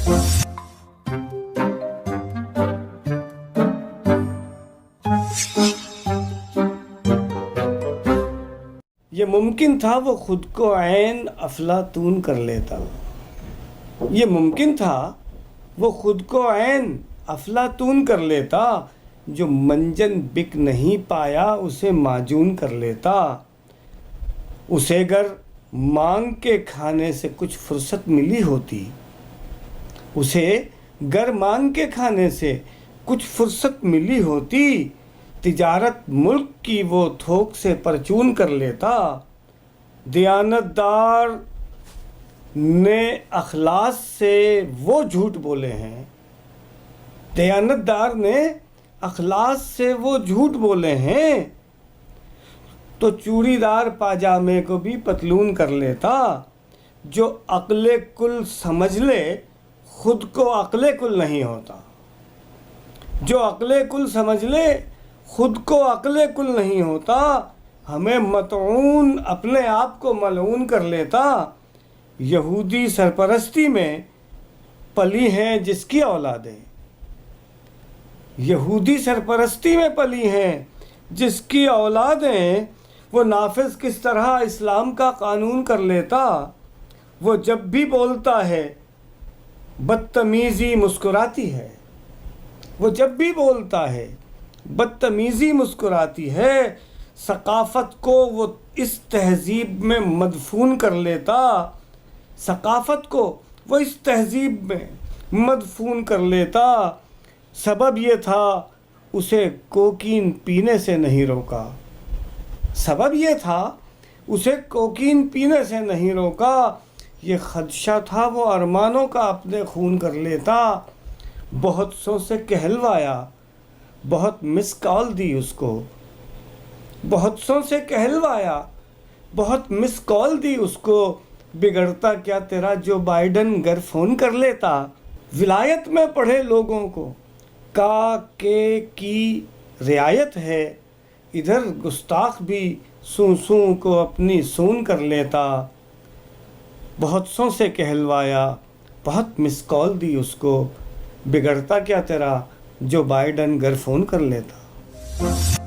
یہ ممکن تھا وہ خود کو عین افلاطون کر لیتا، یہ ممکن تھا وہ خود کو عین افلاطون کر لیتا، جو منجن بک نہیں پایا اسے معجون کر لیتا، اسے گر مانگ کے کھانے سے کچھ فرصت ملی ہوتی، اسے گر مانگ کے کھانے سے کچھ فرصت ملی ہوتی، تجارت ملک کی وہ تھوک سے پرچون کر لیتا۔ دیانت دار نے اخلاص سے وہ جھوٹ بولے ہیں، دیانت دار نے اخلاص سے وہ جھوٹ بولے ہیں، تو چوڑی دار پاجامے کو بھی پتلون کر لیتا۔ جو عقل کل سمجھ لے خود کو عقل کل نہیں ہوتا، جو عقل کل سمجھ لے خود کو عقل کل نہیں ہوتا، ہمیں مطعون اپنے آپ کو ملعون کر لیتا۔ یہودی سرپرستی میں پلی ہیں جس کی اولادیں، یہودی سرپرستی میں پلی ہیں جس کی اولادیں، وہ نافذ کس طرح اسلام کا قانون کر لیتا۔ وہ جب بھی بولتا ہے بدتمیزی مسکراتی ہے، وہ جب بھی بولتا ہے بدتمیزی مسکراتی ہے، ثقافت کو وہ اس تہذیب میں مدفون کر لیتا، ثقافت کو وہ اس تہذیب میں مدفون کر لیتا۔ سبب یہ تھا اسے کوکین پینے سے نہیں روکا، سبب یہ تھا اسے کوکین پینے سے نہیں روکا، یہ خدشہ تھا وہ ارمانوں کا اپنے خون کر لیتا۔ بہت سو سے کہلوایا، بہت مس کال دی اس کو، بہت سو سے کہلوایا، بہت مس کال دی اس کو، بگڑتا کیا تیرا جو بائیڈن گر فون کر لیتا۔ ولایت میں پڑھے لوگوں کو کا کے کی رعایت ہے، ادھر گستاخ بھی سوں سوں کو اپنی سون کر لیتا۔ بہت سو سے کہلوایا، بہت مس کال دی اس کو، بگڑتا کیا تیرا جو بائیڈن گر فون کر لیتا۔